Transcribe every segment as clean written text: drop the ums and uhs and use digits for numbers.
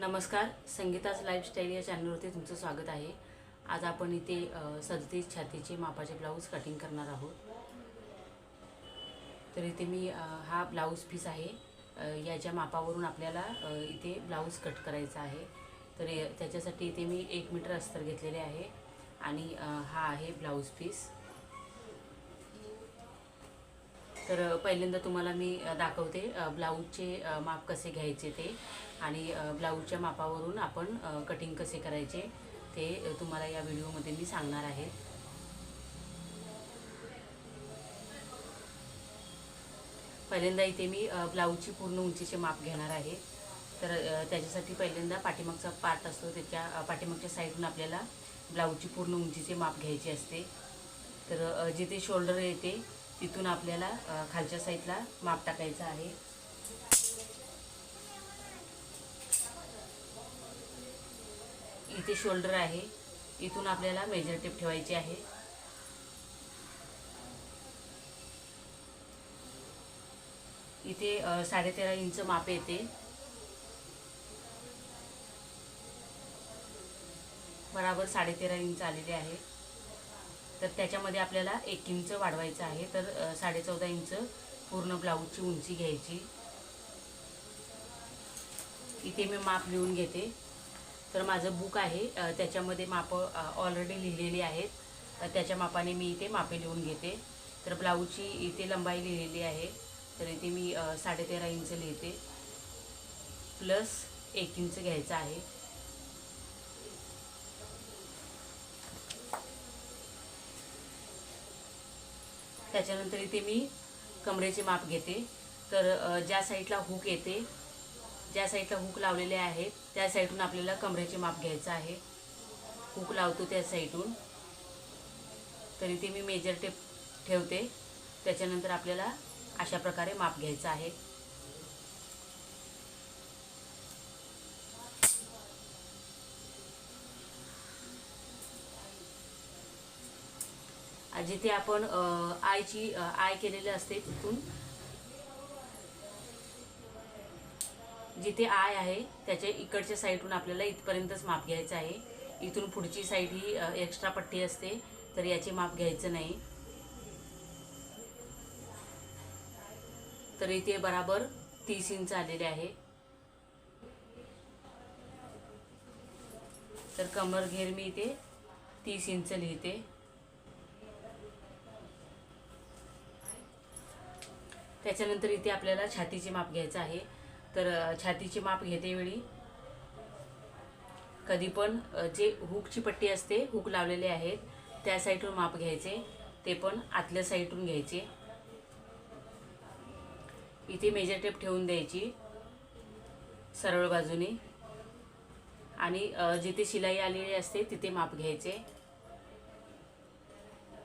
नमस्कार, संगीताच लाईफस्टाईल या चॅनलवरती तुमचं स्वागत आहे। आज आपण इथे 37 छातीचे मापाचे ब्लाऊज कटिंग करणार आहोत। तर इथे मी हा ब्लाऊज पीस आहे, याच्या मापावरून आपल्याला इथे ब्लाऊज कट करायचा आहे। तर त्याच्यासाठी इथे मी 1 मीटर अस्तर घेतलेले आहे आणि हा आहे ब्लाऊज पीस। तर पहिल्यांदा तुम्हाला मी दाखवते ब्लाऊजचे माप कसे घ्यायचे ते आणि ब्लाऊजच्या मापावरून आपण कटिंग कसे करायचे ते तुम्हाला या व्हिडिओमध्ये मी सांगणार आहे। पहिल्यांदा इथे मी ब्लाऊजची पूर्ण उंचीचे माप घेणार आहे। तर त्याच्यासाठी पहिल्यांदा पाठीमागचा पार्ट असतो, त्याच्या पाठीमागच्या साईडून आपल्याला ब्लाऊजची पूर्ण उंचीचे माप घ्यायचे असते। तर जिथे शोल्डर येते तिथून आपल्याला खालच्या साईडला माप टाकायचं आहे। इथे शोल्डर आहे, इथून आपल्याला मेजर टेप ठेवायची आहे। इथे 13.5 इंच माप येते। बराबर 13.5 इंच आलेले आहे। तर त्याच्यामध्ये आपल्याला 1 इंच वाढवायचं आहे। तर 14.5 इंच पूर्ण ब्लाऊजची उंची घ्यायची। इथे मी माप लिहून घेते। तर माझं बुक आहे, त्याच्यामध्ये माप ऑलरेडी लिहिलेली आहेत। तर त्याच्या मापाने मी इथे मापे लिहून घेते। तर ब्लाऊजची इथे लंबाई लिहिलेली आहे, तर इथे मी 13.5 इंच लिहिते प्लस 1 इंच घ्यायचा आहे। त्याच्यानंतर इथे मी कमरेचे माप घेते। तर ज्या साईडला हुक येते, ज्या साईडला हुक लावलेले आहेत त्या साईडून आपल्याला कमरेचे माप घ्यायचं आहे। हुक लावतो त्या साईडून। तर इथे मी मेजर टेप ठेवते। त्याच्यानंतर आपल्याला अशा प्रकारे माप घ्यायचं आहे। जिथे आपण आय केलेले असते तिथून, जिथे आय आहे त्याच्या इकडच्या साईडून आपल्याला इथपर्यंतच माप घ्यायचं आहे। इथून पुढची साईड ही एक्स्ट्रा पट्टी असते, तर याचे माप घ्यायचं नाही। तर इथे बराबर 30 इंच आलेले आहे। तर कमर घेर मी इथे 30 इंच लिहिते। त्याच्यानंतर इथे आपल्याला छातीचे माप घ्यायचं आहे। तर छातीचे माप घेतेवेळी कधी पण जे हुकची पट्टी असते, हुक लावलेले आहेत त्या साईडून माप घ्यायचे, ते पण आतल्या साईडून घ्यायचे। इथे मेजर टेप ठेवून द्यायची सरळ बाजूने आणि जिथे शिलाई आलेली असते तिथे माप घ्यायचे।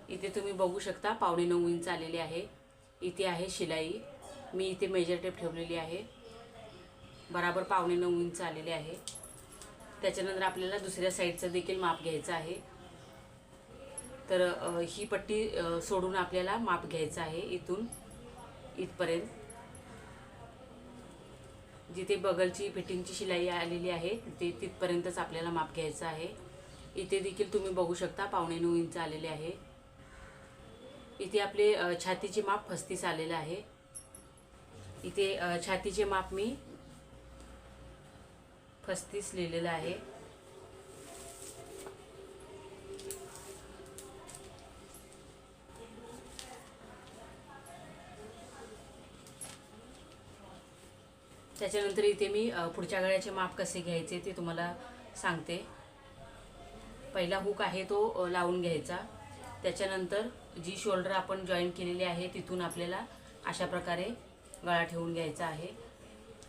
इथे तुम्ही बघू शकता 9.25 इंच आलेले आहे। इथे आहे शिलाई, मी इथे मेजर टेप ठेवलेली आहे, बराबर 9.25 इंच आलेले आहे। त्याच्यानंतर आपल्याला दुसऱ्या साईडचं देखील माप घ्यायचं आहे। तर ही पट्टी सोडून आपल्याला माप घ्यायचं आहे इथून इथपर्यंत। जिथे बगलची फिटिंगची शिलाई आलेली आहे तिथपर्यंतच आपल्याला माप घ्यायचं आहे। इथे देखील तुम्ही बघू शकता 9.25 इंच आलेले आहे। इथे आपले छातीचे माप 35 आलेले आहे। इथे छातीचे माप मी 35 लिहिलेलं आहे। त्याच्यानंतर इथे मी पुढच्या गळ्याचे माप कसे घ्यायचे ते तुम्हाला सांगते। पहिला हुक आहे तो लावून घ्यायचा। त्याच्यानंतर जी शोल्डर आपण जॉईन केलेली आहे तिथून आपल्याला अशा प्रकारे गळा ठेवून घ्यायचा आहे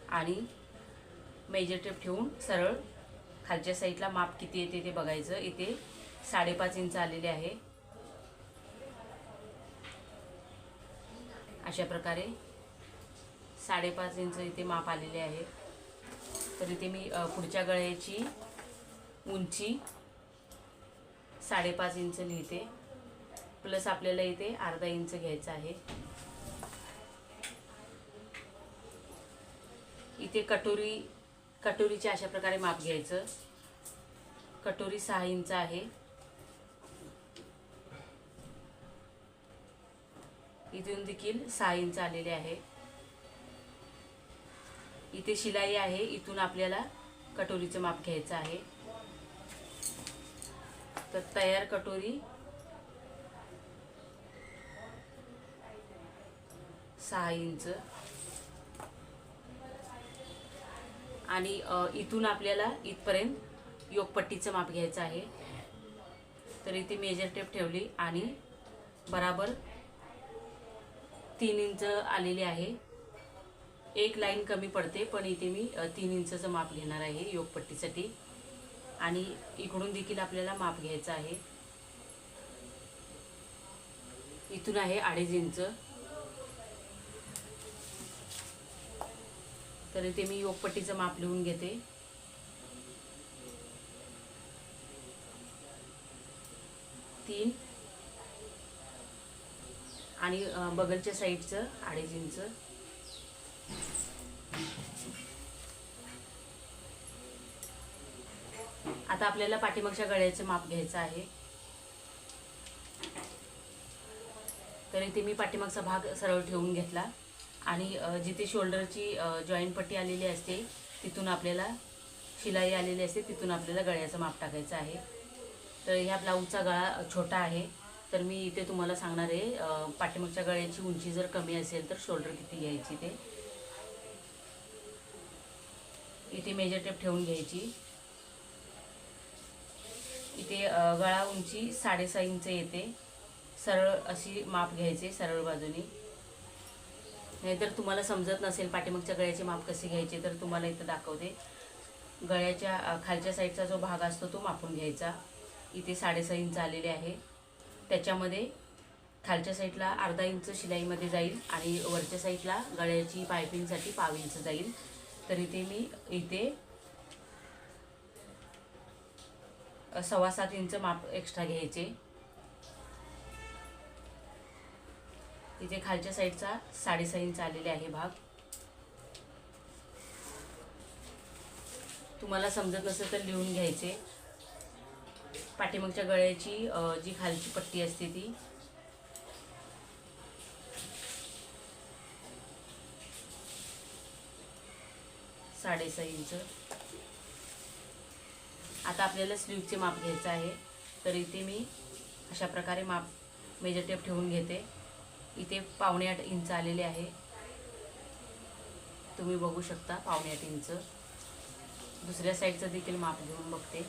आणि मेजर टेप ठेवून सरळ खालच्या साईडला माप किती येते ते बघायचं। इथे 5.5 इंच आलेले आहे। अशा प्रकारे 5.5 इंच इथे माप आलेले आहे। तर इथे मी पुढच्या गळ्याची उंची 5.5 इंच लिहिते प्लस आपल्याला इथे अर्धा इंच घ्यायचा आहे। इथे कटोरी कटोरीचे अशा प्रकारे माप घ्यायचं. कटोरी 6 इंच आहे. इथून देखील 6 इंच आलेले आहे. इथे शिलाई आहे, इथून आपल्याला कटोरीचं माप घ्यायचं आहे. तर तयार कटोरी 6 इंच आणि इथून आपल्याला इथपर्यंत योगपट्टीचं माप घ्यायचं आहे. तर इथे मेजर टेप ठेवली आणि बराबर 3 इंच आलेले आहे. एक लाईन कमी पडते, पण इथे मी 3 इंचचं माप घेणार आहे योगपट्टीसाठी. आणि इकडून देखील आपल्याला माप घ्यायचं आहे. इथून आहे 2.5 इंच. तर इथे मी योगपट्टीचं माप लिहून घेते. तीन आणि बगलच्या साईडचं 2.5 इंच. आता आपल्याला पाठीमागच्या गळ्याचं माप घ्यायचं आहे. तर इथे मी पाठीमागचा भाग सरळ ठेवून घेतला आणि जिथे शोल्डरची जॉईंट पट्टी आलेली असते तिथून आपल्याला शिलाई आलेली असते, तिथून आपल्याला गळ्याचं माप टाकायचं आहे. तर ह्या ब्लाऊजचा गळा छोटा आहे, तर मी इथे तुम्हाला सांगणार आहे पाठीमागच्या गळ्याची उंची जर कमी असेल तर शोल्डर किती घ्यायची ते. इथे मेजर टेप ठेवून घ्यायची. इथे गळा उंची 6.5 इंच येते. सरळ अशी माप घ्यायचे सरळ बाजूनी. नाहीतर तुम्हाला समजत नसेल पाठीमागच्या गळ्याचे माप कसे घ्यायचे तर तुम्हाला इथं दाखवते. गळ्याच्या खालच्या साईडचा जो भाग असतो तो मापून घ्यायचा. इथे 6.5 इंच आलेले आहे. त्याच्यामध्ये खालच्या साईडला 1/2 इंच शिलाईमध्ये जाईल आणि वरच्या साईडला गळ्याची पायपिंगसाठी 1/2 इंच जाईल. तर इथे मी 6.25 इंच माप एक्स्ट्रा घ्यायचे. इथे खालच्या साईडचा 6.5 इंच आलेले आहे भाग. तुम्हाला समजत नसेल तर लिहून घ्यायचे. पाठीमागच्या गळ्याची जी खालची पट्टी असते ती 6.5 इंच. आता आपल्याला स्लीवचे माप घ्यायचं आहे. तर इथे मी अशा प्रकारे माप मेजर टेप ठेवून घेते. इथे 7.25 इंच आलेले आहे. तुम्ही बघू शकता 7.25 इंच. दुसऱ्या साईडचं देखील माप घेऊन बघते.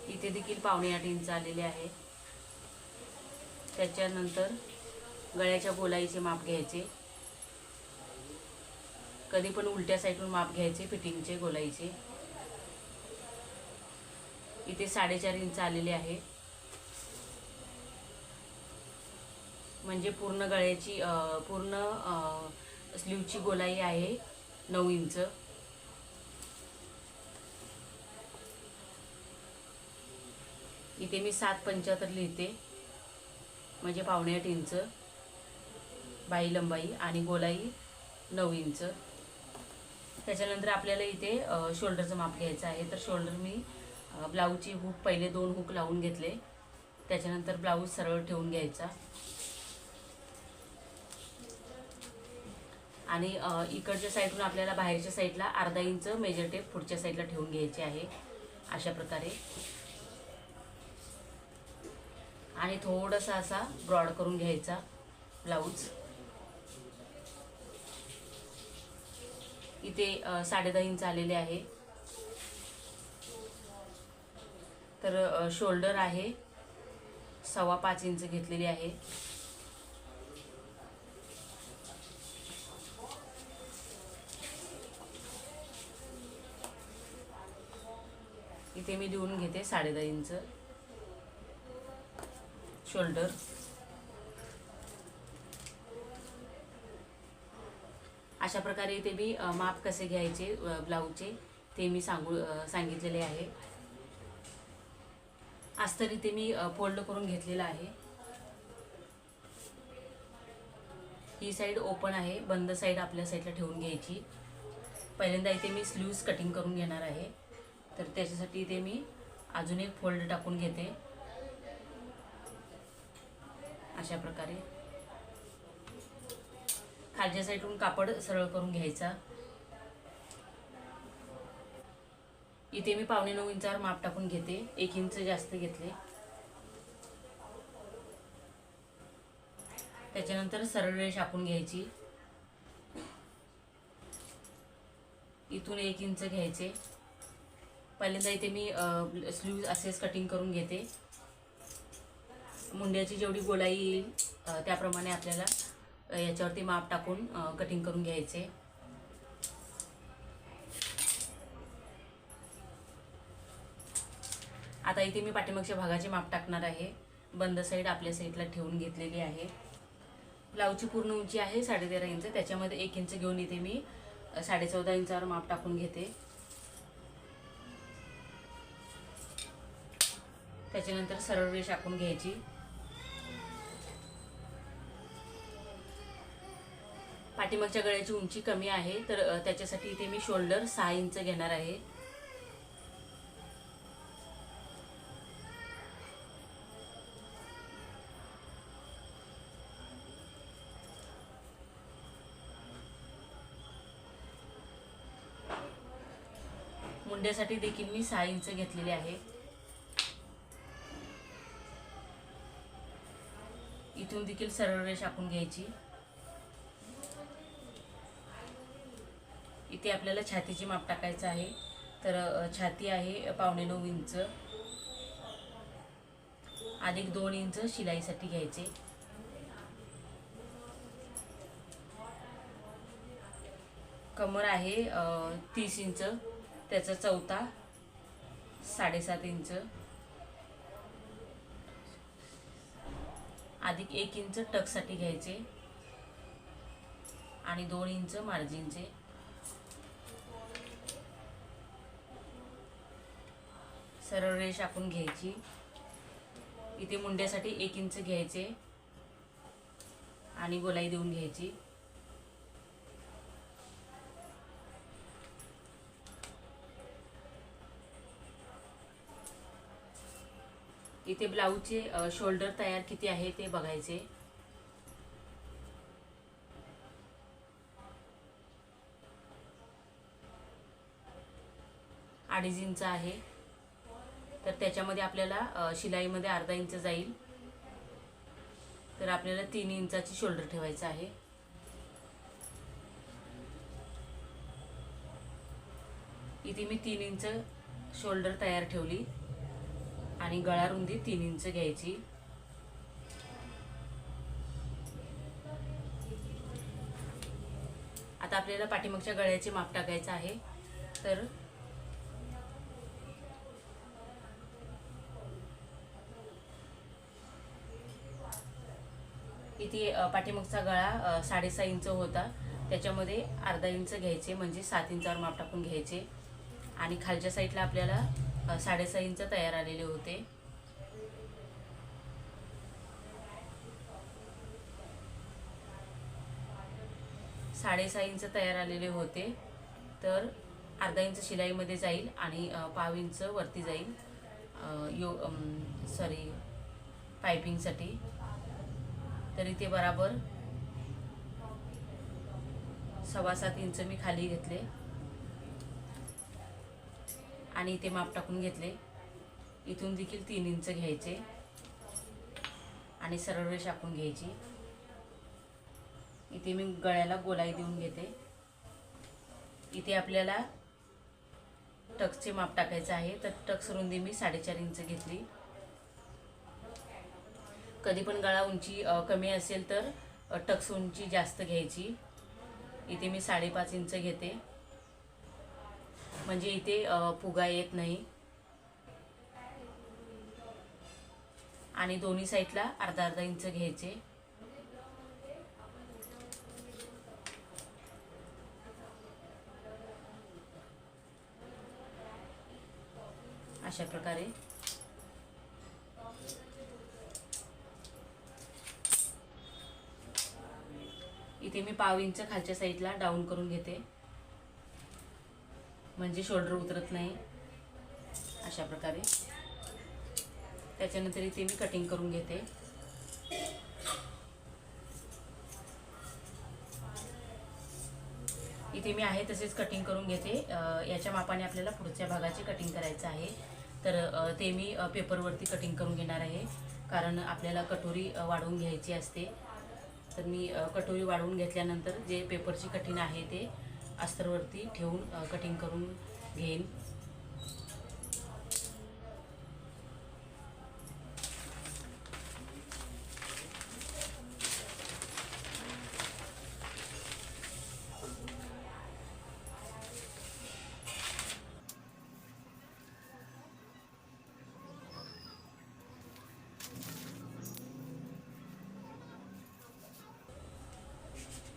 इथे देखील 7.25 इंच आलेले आहे. त्याच्यानंतर गळ्याच्या गोलाईचे माप घ्यायचे. कधी पण उलट्या साईडून माप घ्यायचे फिटिंगचे गोलाईचे. इथे 4.5 इंच आलेले आहे. म्हणजे पूर्ण गळ्याची पूर्ण स्लीवची गोलाई आहे 9 इंच. इथे मी 7.75 लिहिते, म्हणजे 7.25 इंच बाई लंबाई आणि गोलाई 9 इंच. त्याच्यानंतर आपल्याला इथे शोल्डरचं माप घ्यायचं आहे. तर शोल्डर मी ब्लाऊजची हुक पहिले 2 हुक लावून घेतले. त्याच्यानंतर ब्लाऊज सरळ ठेवून घ्यायचा आणि इकडच्या साईडून आपल्याला बाहेरच्या साईडला 1/2 इंच मेजर टेप पुढच्या साईडला ठेवून घ्यायचे आहे अशा प्रकारे. आणि थोडासा असा ब्रॉड करून घ्यायचा ब्लाऊज. इथे 10.5 इंच आलेले आहे. तर शोल्डर आहे 5.25 इंच घेतलेली आहे. इथे मी लिहून घेते 10.5 इंच शोल्डर. अशा प्रकारे इथे मी माप कसे घ्यायचे ब्लाऊजचे ते मी सांगितलेले आहे. अस्तर इथे मी फोल्ड करून घेतलेला आहे. ही साईड ओपन आहे, बंद साईड आपल्या साईडला ठेवून घ्यायची. पहिल्यांदा इथे मी स्लीव्ज कटिंग करून घेणार आहे, तर त्याच्यासाठी इथे मी अजून एक फोल्ड टाकून घेते. अशा प्रकारे खालच्या साईडून कापड सरळ करून घ्यायचा. इथे मी 9.25 इंचावर माप टाकून घेते, 1 इंच जास्त घेतले. त्याच्यानंतर सरळ रेष आखून घ्यायची. इथून 1 इंच घ्यायचे. पहिल्यांदा इथे मी स्लीव्ज असेच कटिंग करून घेते. मुंड्याची जेवढी गोलाई येईल त्याप्रमाणे आपल्याला याच्यावरती माप टाकून कटिंग करून घ्यायचे. आता इथे मी पाठीमागच्या भागाचे माप टाकणार आहे. बंद साईड आपल्या साईडला ठेवून घेतलेली आहे. ब्लाऊजची पूर्ण उंची आहे 13.5 इंच. त्याच्यामध्ये 1 इंच घेऊन इथे मी 14.5 इंचावर माप टाकून घेते. त्याच्यानंतर सरळ रेष आखून घ्यायची. पाठीमागच्या गळ्याची उंची कमी आहे, तर त्याच्यासाठी इथे मी शोल्डर 6 इंच घेणार आहे. मुंड्यासाठी देखील मी 6 इंच घेतलेले आहे. इथून देखील सरळ रेष आखून घ्यायची. इथे आपल्याला छातीची माप टाकायचं आहे, तर छाती आहे 9.25 इंच अधिक 2 इंच शिलाईसाठी घ्यायचे. कमर आहे 30 इंच, त्याचा चौथा 7.5 इंच अधिक 1 इंच टक्ससाठी घ्यायचे आणि 2 इंच मार्जिनचे. सरळ रेष आखून घ्यायची. इथे मुंड्यासाठी 1 इंच घ्यायचे आणि गोलाई देऊन घ्यायची. इथे ब्लाऊजचे शोल्डर तयार किती आहे ते बघायचे. अडीच इंच आहे, तर त्याच्यामध्ये आपल्याला शिलाईमध्ये अर्धा इंच जाईल, तर आपल्याला 3 इंचाची शोल्डर ठेवायचं आहे. इथे मी 3 इंच शोल्डर तयार ठेवली आणि गळा रुंदी 3 इंच घ्यायची. आता आपल्याला पाठीमागच्या गळ्याचे माप टाकायचं आहे, तर इथे पाठीमागचा गळा 6.5 इंच होता, त्याच्यामध्ये अर्धा इंच घ्यायचे, म्हणजे 7 इंचावर माप टाकून घ्यायचे. आणि खालच्या साईडला आपल्याला 6.5 इंच तयार आलेले होते. साडेसहा इंच तयार आलेले होते, तर अर्धा इंच शिलाईमध्ये जाईल आणि 1/2 इंच वरती जाईल पायपिंगसाठी. तर इथे बराबर 7.25 इंच मी खाली घेतले आणि इथे माप टाकून घेतले. इथून देखील 3 इंच घ्यायचे आणि सरळ रेष आखून घ्यायची. इथे मी गळ्याला गोलाई देऊन घेते. इथे आपल्याला टक्सचे माप टाकायचं आहे, तर टक्स रुंदी मी 4.5 इंच घेतली. कधी पण गळा उंची कमी असेल तर टक्स उंची जास्त घ्यायची. इथे मी 5.5 इंच घेते, म्हणजे इथे फुगा येत नाही. आणि दोन्ही साईडला अर्धा अर्धा इंच घ्यायचे. अशा प्रकारे इथे मी पाव इंच खालच्या साईडला डाऊन करून घेते, म्हणजे शोल्डर उतरत नाही अशा प्रकारे. त्याच्यानंतर इथे मी कटिंग करून घेते. इथे मी आहे तसेच कटिंग करून घेते. याच्या मापाने आपल्याला पुढच्या भागाची कटिंग करायचं आहे, तर ते मी पेपरवरती कटिंग करून घेणार आहे, कारण आपल्याला कटोरी वाढवून घ्यायची असते. तर मी कटोरी वाढवून घेतल्यानंतर जे पेपरची कटिंग आहे ते अस्तरवरती ठेवून कटिंग करून घेईन.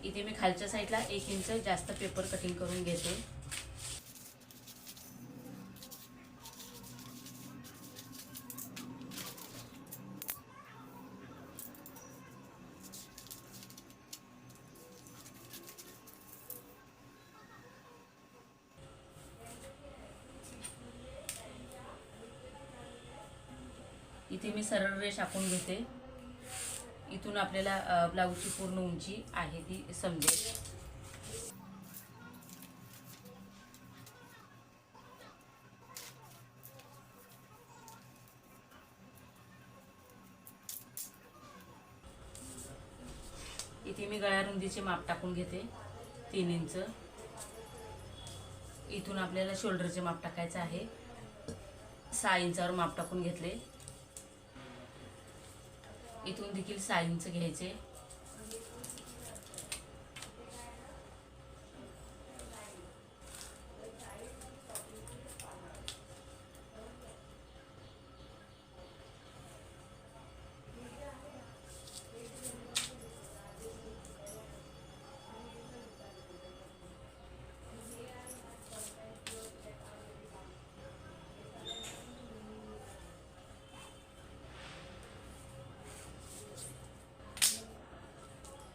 इथे मी खालच्या साईडला 1 इंच जास्त पेपर कटिंग करून घेते. इथे मी सरळ रेष आखून घेते. इथून आपल्याला ब्लाऊजची पूर्ण उंची आहे ती समजेल. इथे मी गळ्या रुंदीचे माप टाकून घेते 3 इंच. इथून आपल्याला शोल्डरचे माप टाकायचं आहे. 6 इंचावर माप टाकून घेतले. इथून देखील 6 इंच घ्यायचे.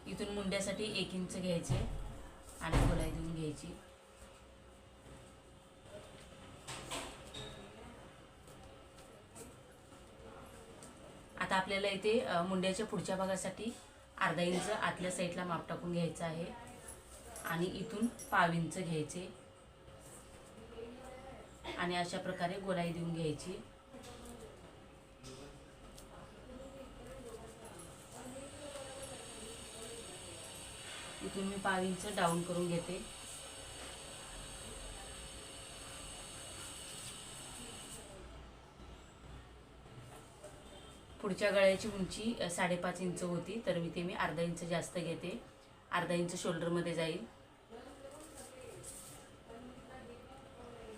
इथून मुंड्यासाठी 1 इंच घ्यायचे आणि गोलाई देऊन घ्यायची. आता आपल्याला इथे मुंड्याच्या पुढच्या भागासाठी अर्धा इंच आतल्या साईडला माप टाकून घ्यायचं आहे आणि इथून पाव इंच घ्यायचे आणि अशा प्रकारे गोलाई देऊन घ्यायची. इथून मी पाव इंच डाऊन करून घेते. पुढच्या गळ्याची उंची 5.5 इंच होती, तर मी ते अर्धा इंच जास्त घेते. अर्धा इंच शोल्डरमध्ये जाईल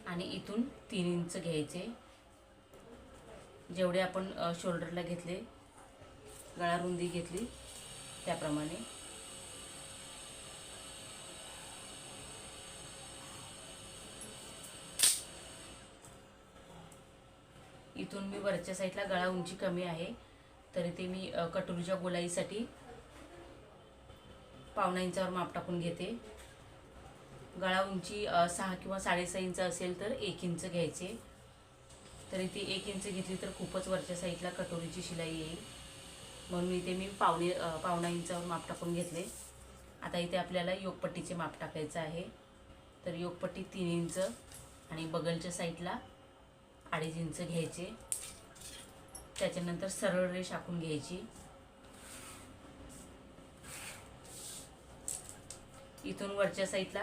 आणि इथून 3 इंच घ्यायचे. जेवढे आपण शोल्डरला घेतले, गळा रुंदी घेतली त्याप्रमाणे. इथून मी वरच्या साईडला गळा उंची कमी आहे, तरी ते मी कटोरीच्या गोलाईसाठी 1.25 इंचावर माप टाकून घेते. गळा उंची 6 किंवा 6.5 इंच असेल तर 1 इंच घ्यायचे. तरी ती 1 इंच घेतली तर खूपच वरच्या साईडला कटोरीची शिलाई येईल, म्हणून इथे मी 1.25 इंचावर माप टाकून घेतले. आता इथे आपल्याला योगपट्टीचे माप टाकायचं आहे, तर योगपट्टी 3 इंच आणि बगलच्या साईडला 2.5 इंच घ्यायचे. त्याच्यानंतर सरळ रेष आखून घ्यायची. इथून वरच्या साईडला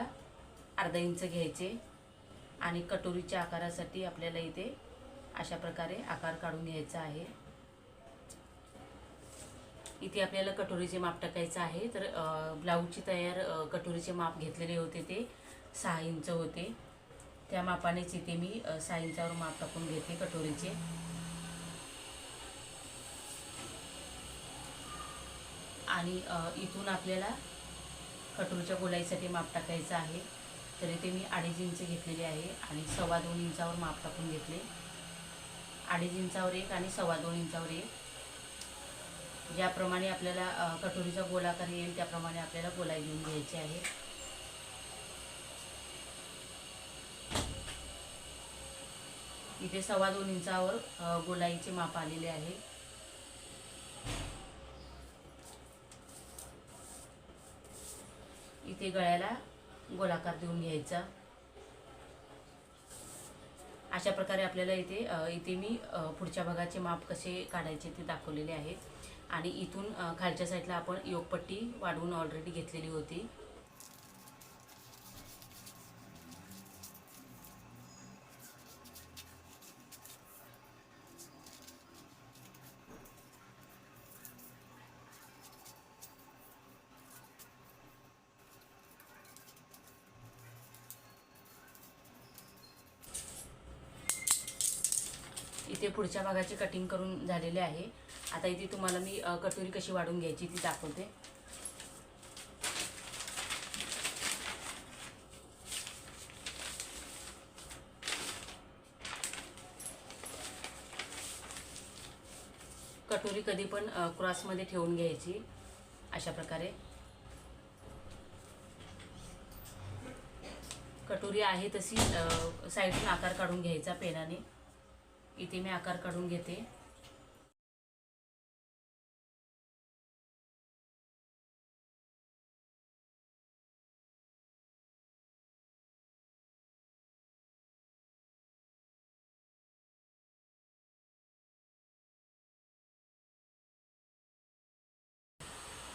अर्धा इंच घ्यायचे आणि कटोरीच्या आकारासाठी आपल्याला इथे अशा प्रकारे आकार काढून घ्यायचा आहे. इथे आपल्याला कटोरीचे माप टाकायचं आहे, तर ब्लाऊजची तयार कटोरीचे माप घेतलेले होते ते 6 इंच होते. त्या मापानेच इथे मी 6 इंचावर माप टाकून घेते कटोरीचे. आणि इथून आपल्याला कटोरीच्या गोलाईसाठी माप टाकायचं आहे, तर इथे मी 2.5 इंच घेतलेले आहे आणि 2.25 इंचावर माप टाकून घेतले. 2.5 इंचावर 1 आणि 2.25 इंचावर 1 ज्याप्रमाणे आपल्याला कटोरीचा गोलाकार येईल त्याप्रमाणे आपल्याला गोलाई घेऊन घ्यायचे आहे. इथे 2.25 इंचावर गोलाईचे माप आलेले आहे. इथे गळ्याला गोलाकार देऊन घ्यायचा. अशा प्रकारे आपल्याला इथे मी पुढच्या भागाचे माप कसे काढायचे ते दाखवलेले आहे. आणि इथून खालच्या साईडला आपण योगपट्टी वाढवून ऑलरेडी घेतलेली होती. इथे पुढच्या भागाची कटिंग करून झालेले आहे. आता इथे तुम्हाला मी कटोरी कशी वाढून घ्यायची ती दाखवते. कटोरी कधी पण क्रॉसमध्ये ठेवून घ्यायची. अशा प्रकारे कटोरी आहे तशी साईडून आकार काढून घ्यायचा पेनाने. इथे मी आकार काढून घेते.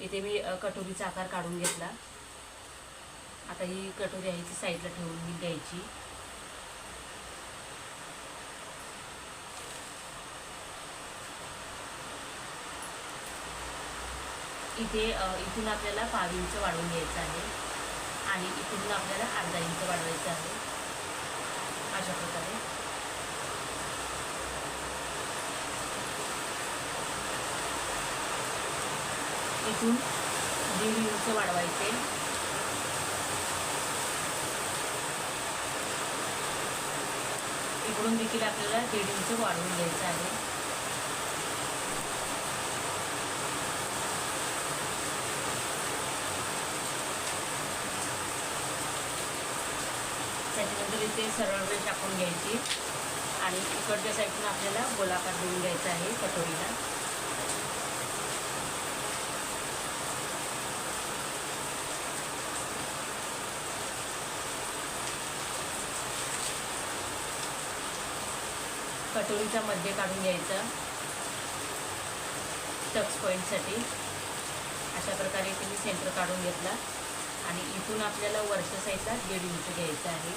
इथे मी कटोरीचा आकार काढून घेतला. आता ही कटोरी आहे ती साईडला ठेवून घ्यायची. इथून आपल्याला 5 इंच वाढवून घ्यायचं आहे आणि इथून आपल्याला अर्धा इंच वाढवायचं आहे. अशा प्रकारे इथून 1.5 इंच वाढवायचे. इकडून देखील आपल्याला 1.5 इंच वाढवून घ्यायचं आहे. त्याच्यानंतर इथे सरळ रेष टाकून घ्यायची आणि इकडच्या साईडून आपल्याला गोलाकार देऊन घ्यायचा आहे कटोरीला. कटोरीचा मध्य काढून घ्यायचा टक्स पॉईंटसाठी. अशा प्रकारे इथे मी सेंटर काढून घेतला आणि इथून आपल्याला वरच्या साईडला 1.5 इंच घ्यायचं आहे.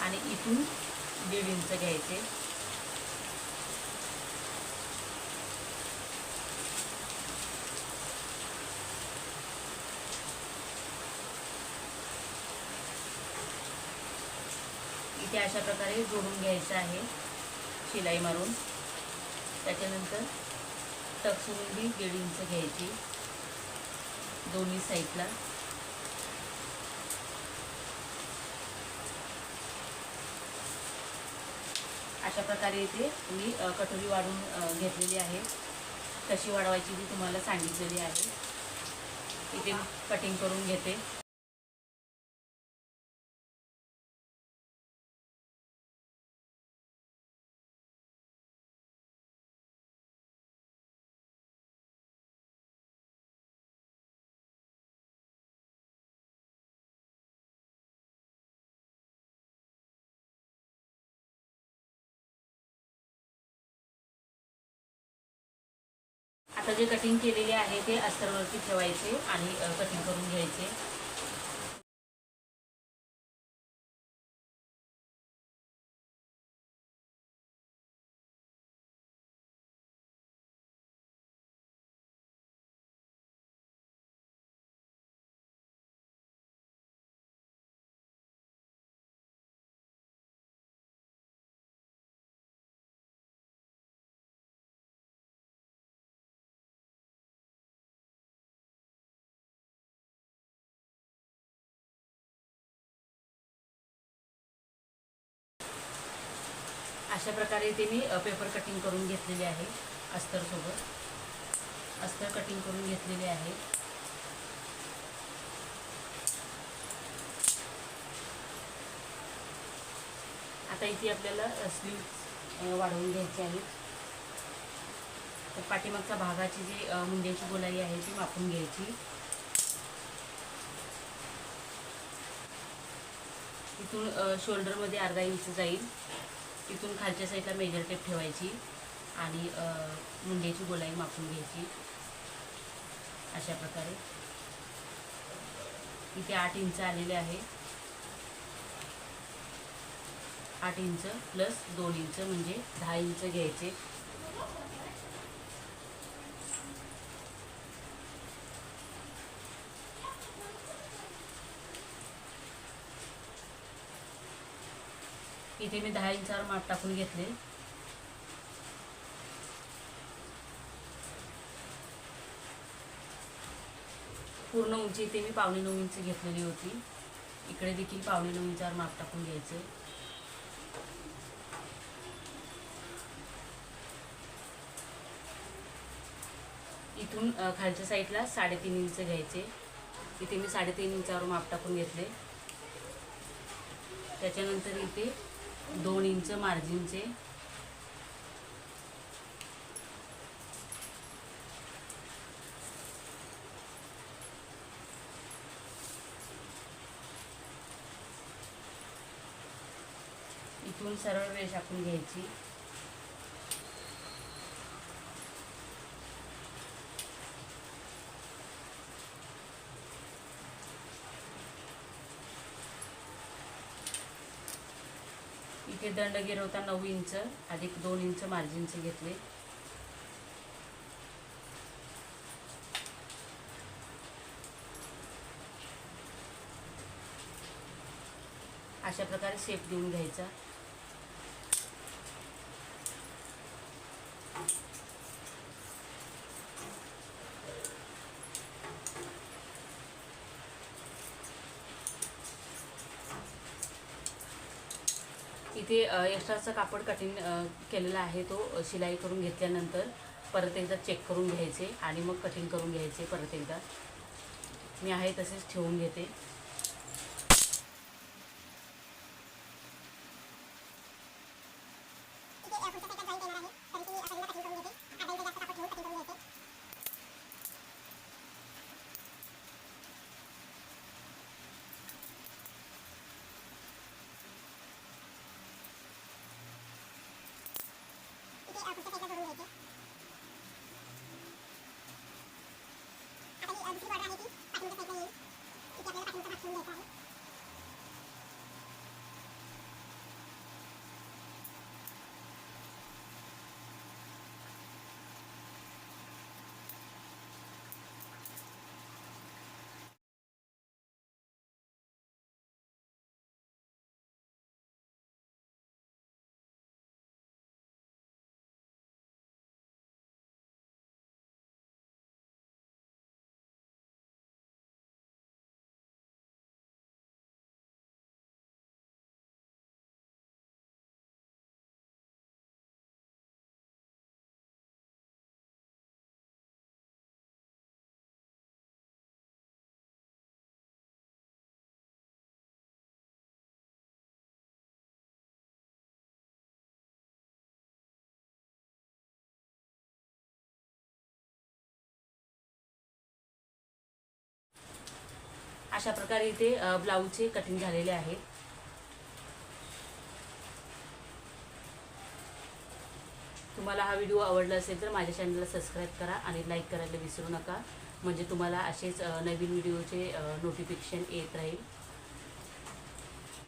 आणि इथून 1.5 इंच घ्यायचे. इथे अशा प्रकारे जोडून घ्यायचं आहे शिलाई मारून. त्याच्यानंतर टक्स रुंदी 1.5 इंच घ्यायची दोन्ही साईडला. अशा प्रकारे इथे मी कटोरी वाढून घेतलेली आहे. कशी वाढवायची ती तुम्हाला सांगितलेली आहे. इथे कटिंग करून घेते. आता जे कटिंग केलेले आहे ते अस्तरवरती ठेवायचे आणि कटिंग करून घ्यायचे. अशा प्रकारे इथे मी पेपर कटिंग करून घेतलेले आहे. अस्तरसोबत अस्तर कटिंग करून घेतलेले आहे. आता इथे आपल्याला स्लीव्स वाढवून घ्यायचे आहेत. तर पाठीमागच्या भागाची जी मुंड्याची गोलाई आहे ती मापून घ्यायची. इथून शोल्डरमध्ये अर्धा इंच जाईल. इथून खालच्या साईडला मेजर टेप ठेवायची आणि मुंड्याची गोलाई मापून घ्यायची. अशा प्रकारे इथे 8 इंच आलेले आहे. 8 इंच प्लस 2 इंच म्हणजे 10 इंच घ्यायचे. इथे मी 10 इंचावर माप टाकून घेतले. पूर्ण उंची इथे मी 9.25 इंच घेतलेली होती. इकडे देखील 9.25 इंचावर माप टाकून घ्यायचे. इथून खालच्या साईडला 3.5 इंच घ्यायचे. इथे मी 3.5 इंचावर माप टाकून घेतले. त्याच्यानंतर इथे 2 इंच मार्जिनचे इथून सरळ रेष आखून घ्यायची. इथे दंड गिरवता 9 इंच अधिक 2 इंच मार्जिनचे घेतले. अशा प्रकारे शेप देऊन घ्यायचा. इथे एक्स्ट्राचा कापड कटिंग केलेला आहे तो शिलाई करून घेतल्यानंतर परत एकदा चेक करून घ्यायचे आणि मग कटिंग करून घ्यायचे. परत एकदा मी आहे तसेच ठेवून घेते. अशा प्रकारे इथे ब्लाऊजचे कटिंग झालेले आहे. तुम्हाला हा व्हिडिओ आवडला असेल तर माझ्या चॅनलला सबस्क्राईब करा आणि लाईक करायला विसरू नका. म्हणजे तुम्हाला असेच नवीन व्हिडिओचे नोटिफिकेशन येत राहील.